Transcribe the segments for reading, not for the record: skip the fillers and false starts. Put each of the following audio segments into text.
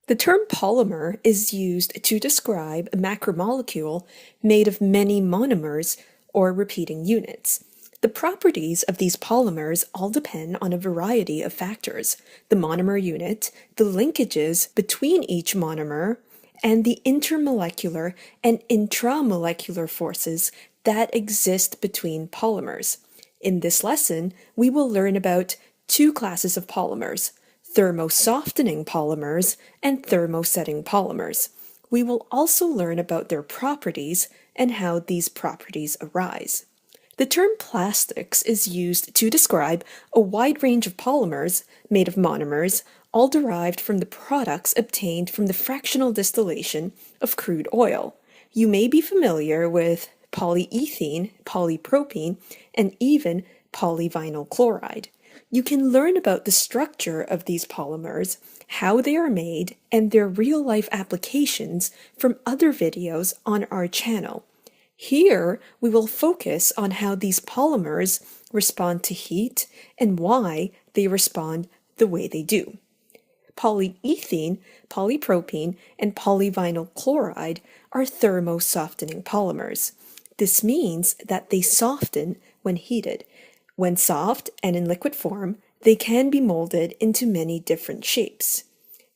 The term polymer is used to describe a macromolecule made of many monomers or repeating units. The properties of these polymers all depend on a variety of factors: the monomer unit, the linkages between each monomer, and the intermolecular and intramolecular forces that exist between polymers. In this lesson, we will learn about two classes of polymers: thermosoftening polymers and thermosetting polymers. We will also learn about their properties and how these properties arise. The term plastics is used to describe a wide range of polymers made of monomers, all derived from the products obtained from the fractional distillation of crude oil. You may be familiar with polyethylene, polypropylene, and even polyvinyl chloride. You can learn about the structure of these polymers, how they are made, and their real-life applications from other videos on our channel. Here, we will focus on how these polymers respond to heat and why they respond the way they do. Polyethylene, polypropylene, and polyvinyl chloride are thermosoftening polymers. This means that they soften when heated. When soft and in liquid form, they can be molded into many different shapes.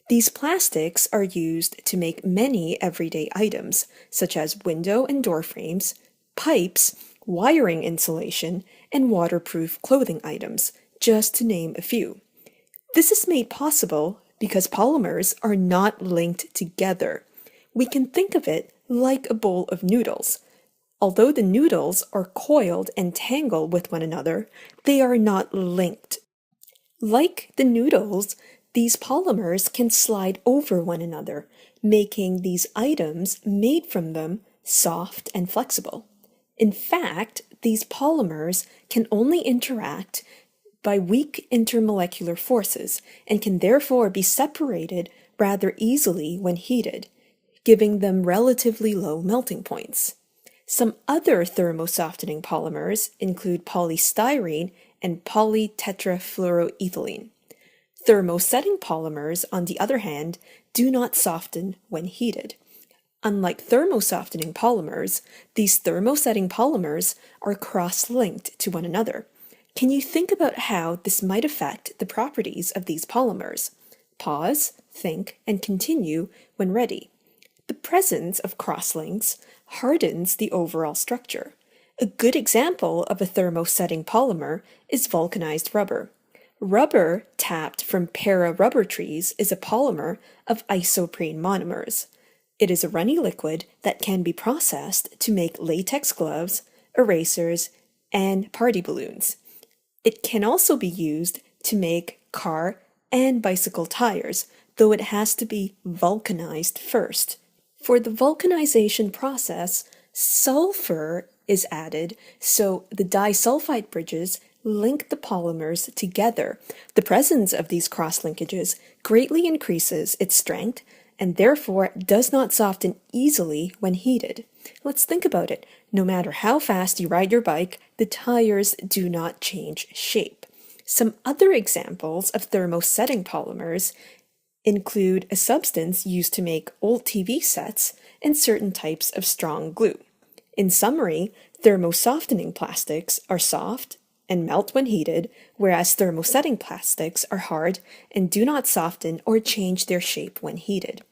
These plastics are used to make many everyday items, such as window and door frames, pipes, wiring insulation, and waterproof clothing items, just to name a few. This is made possible because polymers are not linked together. We can think of it like a bowl of noodles. Although the noodles are coiled and tangled with one another, they are not linked. Like the noodles, these polymers can slide over one another, making these items made from them soft and flexible. In fact, these polymers can only interact by weak intermolecular forces and can therefore be separated rather easily when heated, giving them relatively low melting points. Some other thermosoftening polymers include polystyrene and polytetrafluoroethylene. Thermosetting polymers, on the other hand, do not soften when heated. Unlike thermosoftening polymers, these thermosetting polymers are cross-linked to one another. Can you think about how this might affect the properties of these polymers? Pause, think, and continue when ready. The presence of cross-links hardens the overall structure. A good example of a thermosetting polymer is vulcanized rubber. Rubber tapped from para-rubber trees is a polymer of isoprene monomers. It is a runny liquid that can be processed to make latex gloves, erasers, and party balloons. It can also be used to make car and bicycle tires, though it has to be vulcanized first. For the vulcanization process, sulfur is added so the disulfide bridges link the polymers together. The presence of these cross-linkages greatly increases its strength and therefore does not soften easily when heated. Let's think about it. No matter how fast you ride your bike, the tires do not change shape. Some other examples of thermosetting polymers include a substance used to make old TV sets and certain types of strong glue. In summary, thermosoftening plastics are soft and melt when heated, whereas thermosetting plastics are hard and do not soften or change their shape when heated.